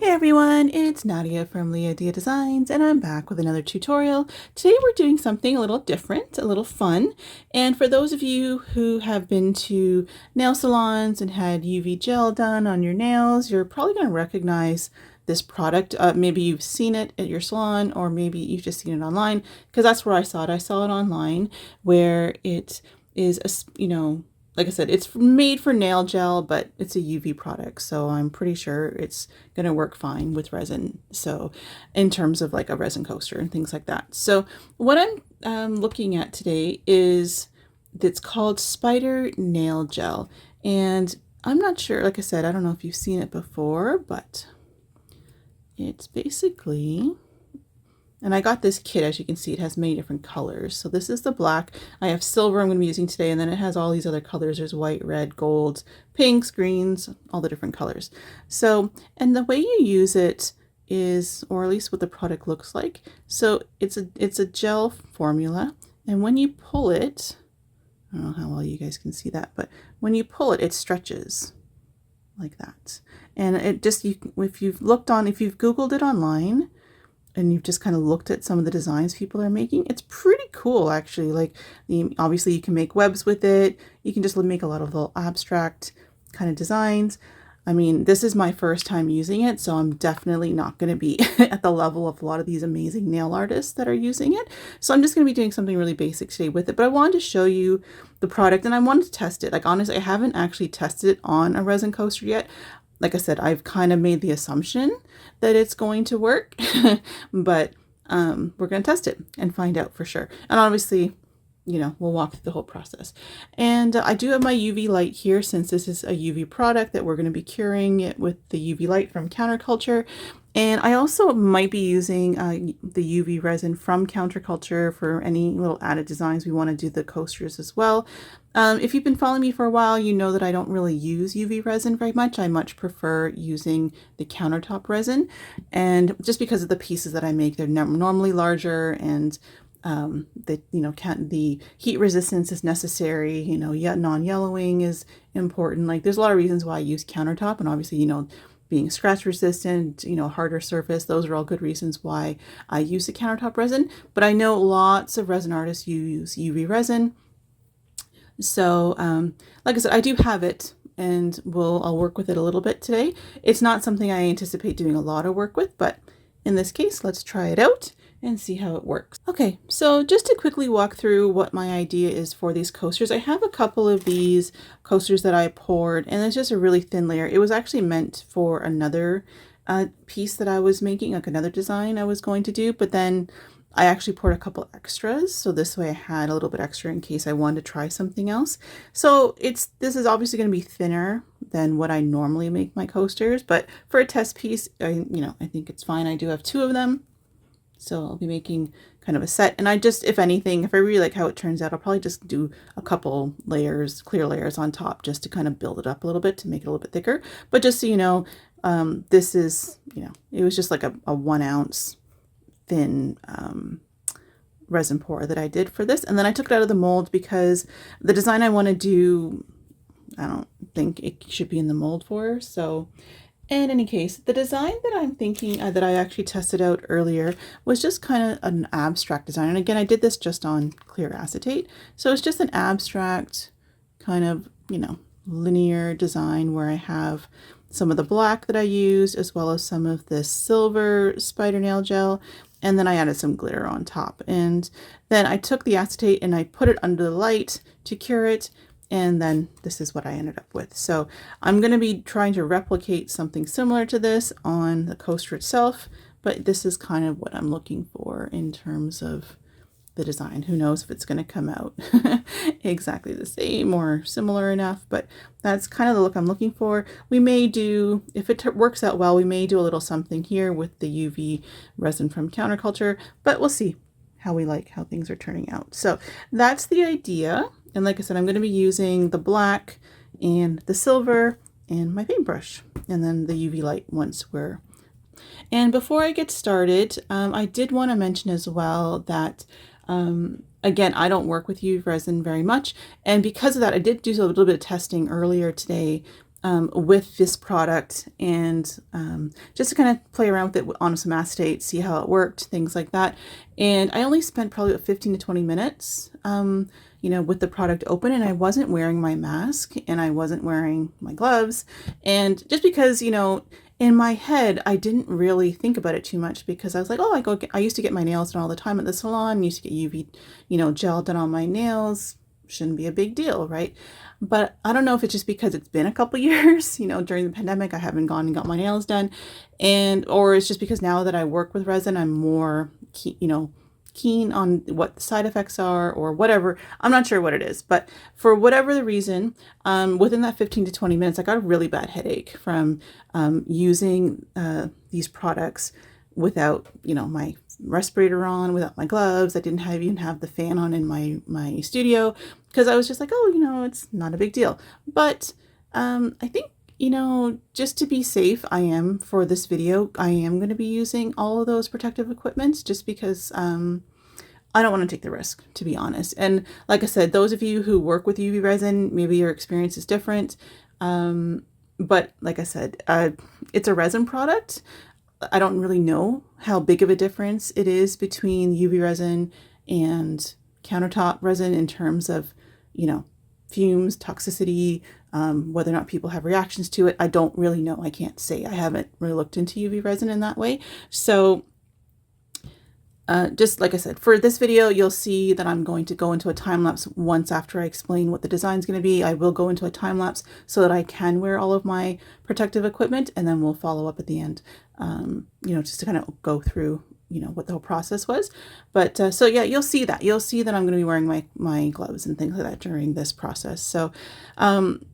Hey everyone, it's Nadia from LiaDia Designs and I'm back with another tutorial. Today we're doing something a little different, a little fun. And for those of you who have been to nail salons and had UV gel done on your nails, you're probably going to recognize this product. Maybe you've seen it at your salon or maybe you've just seen it online, because that's where I saw it. I saw it online where it is, like I said, it's made for nail gel, but it's a UV product. So I'm pretty sure it's going to work fine with resin. So in terms of like a resin coaster and things like that. So what I'm looking at today is that's called Spider Nail Gel. And I'm not sure, like I said, I don't know if you've seen it before, but it's basically... And I got this kit, as you can see, it has many different colors. So this is the black. I have silver I'm going to be using today, and then it has all these other colors. There's white, red, gold, pinks, greens, all the different colors. So, and the way you use it is, or at least what the product looks like. So it's a gel formula, and when you pull it, I don't know how well you guys can see that, but when you pull it, it stretches like that. And it just, if you've Googled it online, and you've just kind of looked at some of the designs people are making, it's pretty cool actually. Like, obviously you can make webs with it. You can just make a lot of little abstract kind of designs. I mean, this is my first time using it, so I'm definitely not going to be at the level of a lot of these amazing nail artists that are using it. So I'm just going to be doing something really basic today with it. But I wanted to show you the product and I wanted to test it. Like, honestly, I haven't actually tested it on a resin coaster yet. Like I said, I've kind of made the assumption that it's going to work, but we're going to test it and find out for sure. And obviously, we'll walk through the whole process. And I do have my UV light here, since this is a UV product that we're going to be curing it with the UV light from Counterculture. And I also might be using the UV resin from Counterculture for any little added designs we want to do the coasters as well. If you've been following me for a while, you know that I don't really use UV resin very much. I much prefer using the countertop resin, and just because of the pieces that I make, they're normally larger, and the heat resistance is necessary. Non-yellowing is important. Like, there's a lot of reasons why I use countertop, and obviously, being scratch resistant, harder surface, those are all good reasons why I use the countertop resin. But I know lots of resin artists use UV resin. So like I said, I do have it, and I'll work with it a little bit today. It's not something I anticipate doing a lot of work with, but in this case, let's try it out and see how it works. Okay, so just to quickly walk through what my idea is for these coasters, I have a couple of these coasters that I poured, and it's just a really thin layer. It was actually meant for another piece that I was making, like another design I was going to do, but then I actually poured a couple extras, so this way I had a little bit extra in case I wanted to try something else. So this is obviously going to be thinner than what I normally make my coasters, but for a test piece, I think it's fine. I do have 2 of them, so I'll be making kind of a set. And if anything, if I really like how it turns out, I'll probably just do a couple layers, clear layers on top, just to kind of build it up a little bit to make it a little bit thicker. But just so you know, this is, it was just like a 1 ounce thin resin pour that I did for this, and then I took it out of the mold because the design I want to do, I don't think it should be in the mold for. So in any case, the design that I'm thinking that I actually tested out earlier was just kind of an abstract design. And again, I did this just on clear acetate, so it's just an abstract kind of linear design where I have some of the black that I used, as well as some of this silver spider nail gel. And then I added some glitter on top. And then I took the acetate and I put it under the light to cure it. And then this is what I ended up with. So I'm going to be trying to replicate something similar to this on the coaster itself. But this is kind of what I'm looking for in terms of the design. Who knows if it's going to come out exactly the same or similar enough, but that's kind of the look I'm looking for. We may do, if it works out well, we may do a little something here with the UV resin from Counterculture, but we'll see how things are turning out. So that's the idea. And like I said, I'm going to be using the black and the silver and my paintbrush, and then the UV light once we're... And before I get started, I did want to mention as well that again, I don't work with UV resin very much, and because of that, I did do a little bit of testing earlier today with this product, and just to kind of play around with it on some acetate, see how it worked, things like that. And I only spent probably about 15 to 20 minutes, with the product open, and I wasn't wearing my mask and I wasn't wearing my gloves. And just because, in my head, I didn't really think about it too much, because I was like, oh, I used to get my nails done all the time at the salon, used to get UV, gel done on my nails. Shouldn't be a big deal, right? But I don't know if it's just because it's been a couple years, during the pandemic, I haven't gone and got my nails done. Or it's just because now that I work with resin, I'm more, keen on what the side effects are or whatever. I'm not sure what it is, but for whatever the reason, within that 15 to 20 minutes, I got a really bad headache from using these products without, my respirator on, without my gloves. I didn't even have the fan on in my studio, because I was just like, oh, it's not a big deal. But I think, just to be safe, for this video, I am going to be using all of those protective equipments, just because I don't want to take the risk, to be honest. And like I said, those of you who work with UV resin, maybe your experience is different. But like I said, it's a resin product. I don't really know how big of a difference it is between UV resin and countertop resin in terms of, fumes, toxicity, whether or not people have reactions to it. I don't really know. I can't say. I haven't really looked into UV resin in that way. So just like I said, for this video, you'll see that I'm going to go into a time lapse once after I explain what the design is going to be. I will go into a time lapse so that I can wear all of my protective equipment, and then we'll follow up at the end, just to kind of go through, what the whole process was. But so yeah, you'll see that I'm going to be wearing my gloves and things like that during this process. So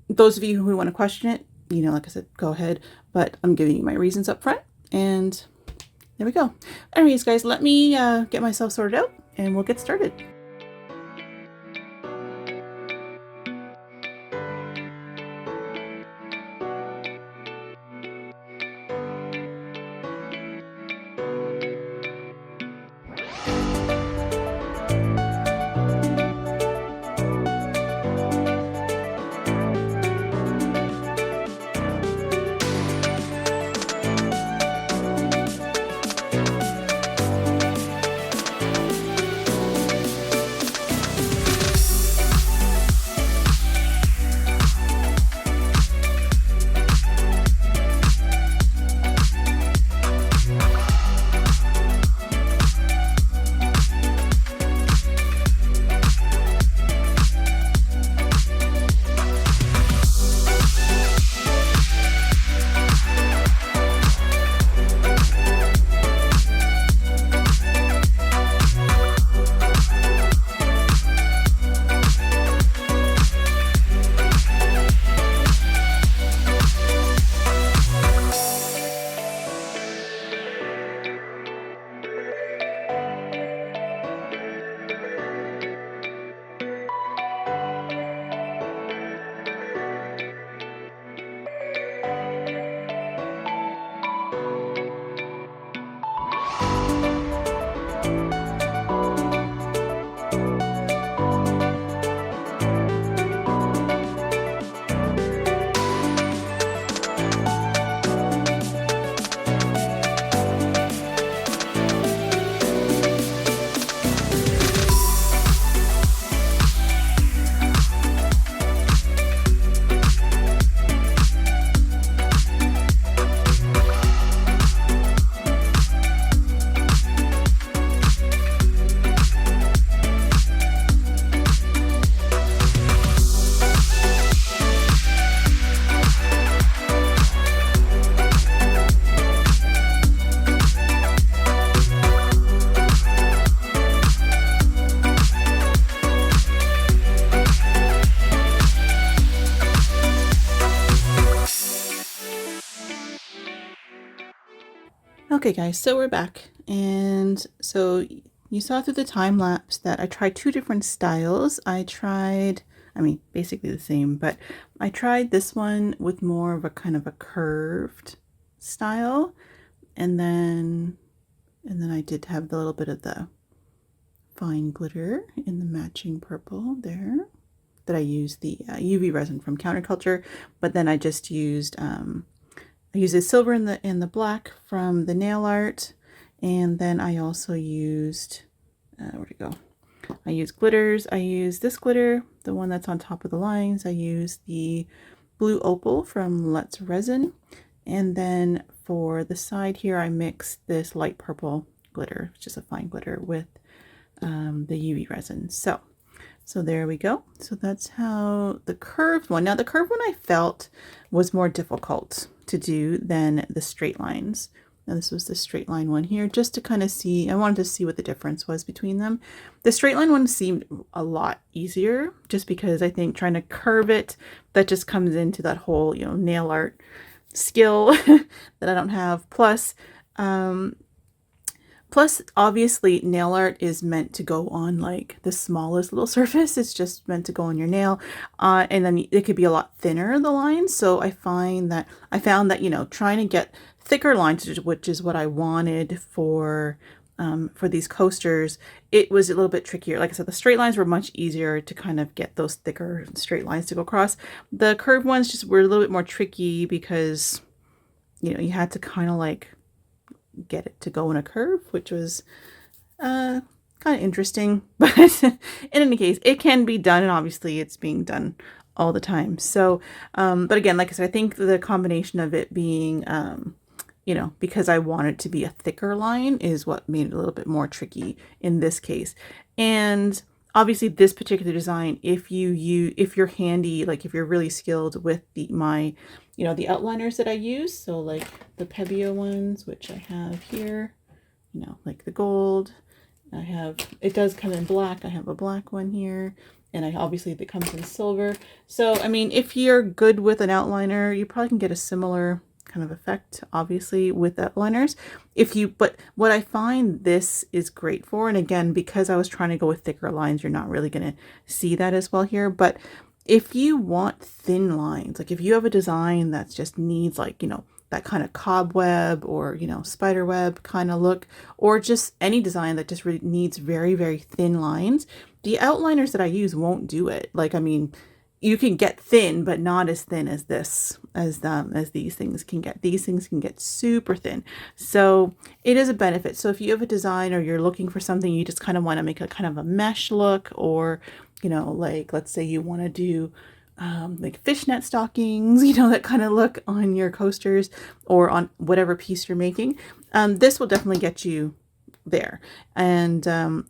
those of you who want to question it, like I said, go ahead, but I'm giving you my reasons up front, and there we go. Anyways, guys, let me get myself sorted out and we'll get started. Okay guys, so we're back, and so you saw through the time lapse that I tried two different styles. Basically the same, but I tried this one with more of a kind of a curved style, and then I did have the little bit of the fine glitter in the matching purple there. that I used the UV resin from Counterculture, but then I just used I used the silver and the black from the nail art, and then I also used where'd it go? I used glitters. I used this glitter, the one that's on top of the lines. I used the blue opal from Let's Resin, and then for the side here I mixed this light purple glitter, which is a fine glitter, with the UV resin. So there we go. So that's how the curved one. Now the curved one I felt was more difficult to do than the straight lines. Now this was the straight line one here, just to kind of see, I wanted to see what the difference was between them. The straight line one seemed a lot easier, just because I think trying to curve it, that just comes into that whole, you know, nail art skill that I don't have. Plus obviously nail art is meant to go on like the smallest little surface. It's just meant to go on your nail, and then it could be a lot thinner, the lines. So I found that, you know, trying to get thicker lines, which is what I wanted for these coasters, it was a little bit trickier. Like I said, the straight lines were much easier to kind of get those thicker straight lines to go across. The curved ones just were a little bit more tricky because, you know, you had to kind of like get it to go in a curve, which was kind of interesting. But in any case, it can be done, and obviously it's being done all the time. So, but again, like I said, I think the combination of it being, you know, because I want it to be a thicker line is what made it a little bit more tricky in this case. And obviously this particular design, if you're handy, like if you're really skilled with my, you know, the outliners that I use, so like the Pebeo ones, which I have here, you know, like the gold, it does come in black. I have a black one here, and obviously it comes in silver. So, I mean, if you're good with an outliner, you probably can get a similar kind of effect, obviously, with outliners. But what I find this is great for, and again, because I was trying to go with thicker lines, you're not really going to see that as well here, but if you want thin lines, like if you have a design that just needs, like, you know, that kind of cobweb or, you know, spider web kind of look, or just any design that just really needs very, very thin lines, the outliners that I use won't do it. Like, I mean, you can get thin, but not as thin as these things can get. These things can get super thin. So it is a benefit. So if you have a design, or you're looking for something, you just kind of want to make a kind of a mesh look, or, you know, like let's say you want to do like fishnet stockings, you know, that kind of look on your coasters or on whatever piece you're making, this will definitely get you there. And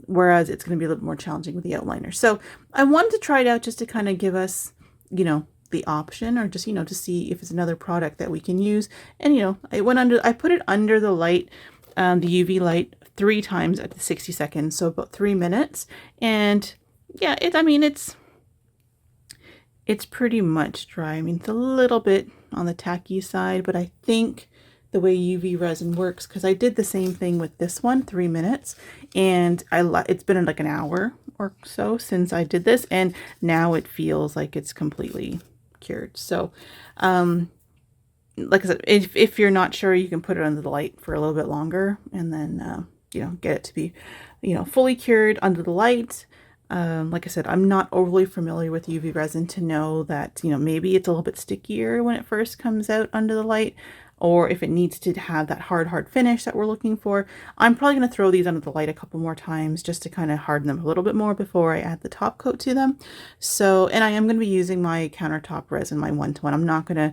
whereas it's going to be a little more challenging with the outliner. So I wanted to try it out just to kind of give us, you know, the option, or just, you know, to see if it's another product that we can use. And, you know, I put it under the light, the UV light 3 times at the 60 seconds. So about 3 minutes. And yeah, it's pretty much dry. I mean, it's a little bit on the tacky side, but I think the way UV resin works, because I did the same thing with this one, 3 minutes, and it's been like an hour or so since I did this, and now it feels like it's completely cured. So like I said, if you're not sure, you can put it under the light for a little bit longer, and then you know, get it to be, you know, fully cured under the light. Like I said, I'm not overly familiar with UV resin to know that, you know, maybe it's a little bit stickier when it first comes out under the light, or if it needs to have that hard finish that we're looking for. I'm probably going to throw these under the light a couple more times just to kind of harden them a little bit more before I add the top coat to them. So, and I am going to be using my countertop resin, my 1-to-1. I'm not going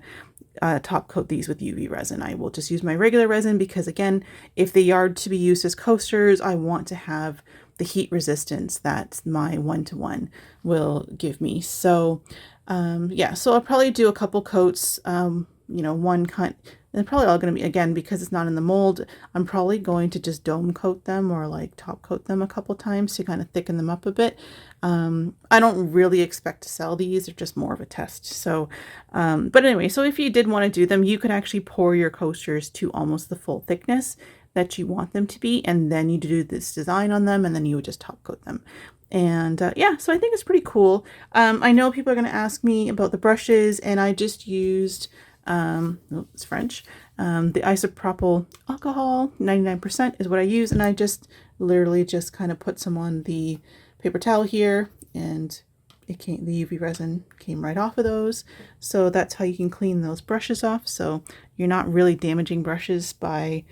to top coat these with UV resin. I will just use my regular resin because, again, if they are to be used as coasters, I want to have the heat resistance that my 1-to-1 will give me. So yeah, so I'll probably do a couple coats, you know, one cut. And probably all going to be, again, because it's not in the mold, I'm probably going to just dome coat them, or like top coat them a couple times to kind of thicken them up a bit. I don't really expect to sell these. They're just more of a test. So, but anyway, so if you did want to do them, you could actually pour your coasters to almost the full thickness that you want them to be, and then you do this design on them, and then you would just top coat them. And yeah, so I think it's pretty cool. I know people are going to ask me about the brushes, and I just used it's French, the isopropyl alcohol 99% is what I use, and I just literally just kind of put some on the paper towel here and the UV resin came right off of those. So that's how you can clean those brushes off. So you're not really damaging brushes by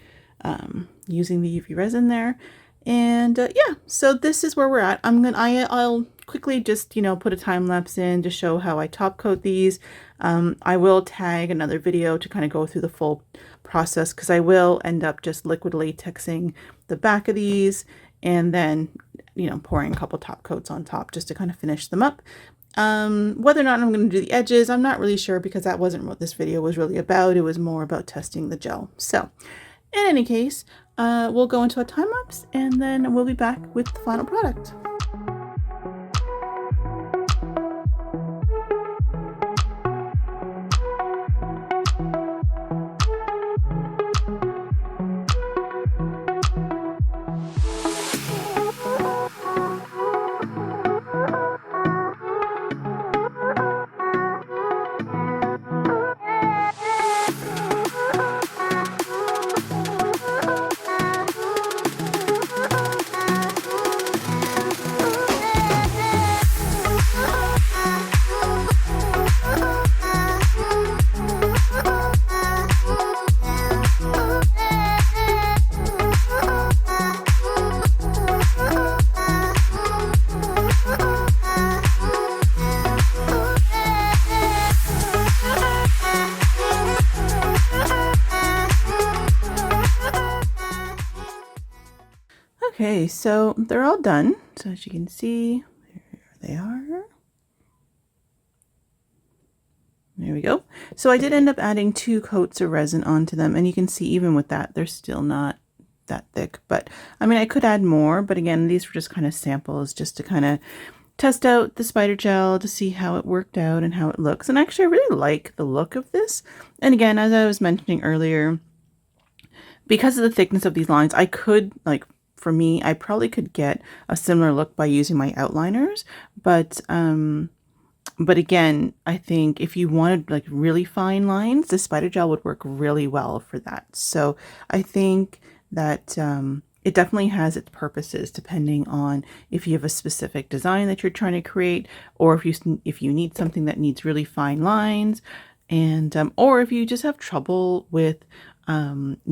using the UV resin there. And yeah, so this is where we're at. I'll quickly just, you know, put a time lapse in to show how I top coat these. I will tag another video to kind of go through the full process, because I will end up just liquid latexing the back of these and then, you know, pouring a couple top coats on top just to kind of finish them up. Whether or not I'm going to do the edges, I'm not really sure, because that wasn't what this video was really about. It was more about testing the gel. So in any case, we'll go into a time lapse and then we'll be back with the final product. Okay, so they're all done. So as you can see, there they are. There we go. So I did end up adding 2 coats of resin onto them, and you can see even with that, they're still not that thick. But I mean, I could add more, but again, these were just kind of samples just to kind of test out the spider gel to see how it worked out and how it looks. And actually, I really like the look of this. And again, as I was mentioning earlier, because of the thickness of these lines, I could, like, for me, I probably could get a similar look by using my outliners, but again, I think if you wanted like really fine lines, the spider gel would work really well for that. So I think that it definitely has its purposes depending on if you have a specific design that you're trying to create, or if you need something that needs really fine lines, and or if you just have trouble with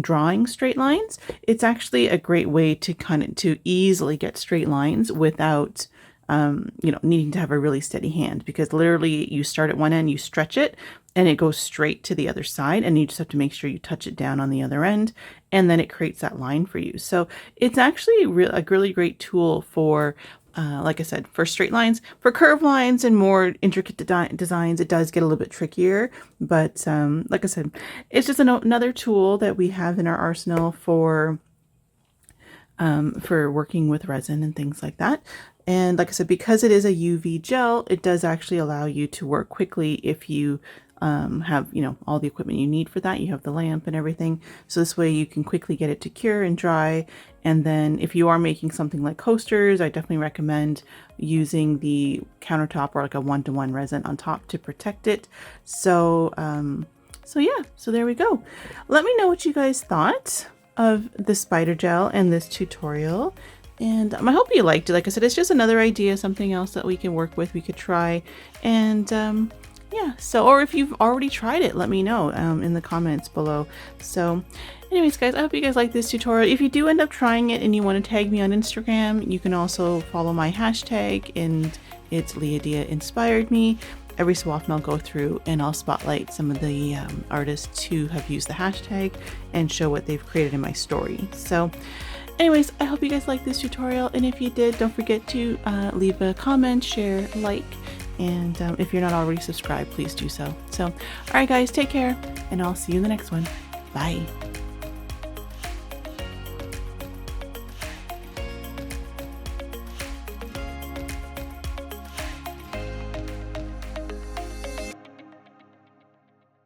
drawing straight lines. It's actually a great way to easily get straight lines without you know, needing to have a really steady hand, because literally you start at one end, you stretch it, and it goes straight to the other side, and you just have to make sure you touch it down on the other end, and then it creates that line for you. So it's actually a really great tool for like I said, for straight lines. For curved lines and more intricate designs, it does get a little bit trickier. But like I said, it's just another tool that we have in our arsenal for working with resin and things like that. And like I said, because it is a UV gel, it does actually allow you to work quickly if you have, you know, all the equipment you need for that. You have the lamp and everything. So this way you can quickly get it to cure and dry. And then if you are making something like coasters, I definitely recommend using the countertop or like a 1-to-1 resin on top to protect it. So, so yeah, so there we go. Let me know what you guys thought of the spider gel and this tutorial. And I hope you liked it. Like I said, it's just another idea, something else that we can work with, we could try. And yeah, so, or if you've already tried it, let me know in the comments below. So anyways, guys, I hope you guys like this tutorial. If you do end up trying it and you want to tag me on Instagram, you can also follow my hashtag, and it's LiaDia Inspired Me. Every so often I'll go through and I'll spotlight some of the artists who have used the hashtag and show what they've created in my story. So anyways, I hope you guys liked this tutorial, and if you did, don't forget to leave a comment, share, like, and if you're not already subscribed, please do so. So, all right, guys, take care, and I'll see you in the next one. Bye.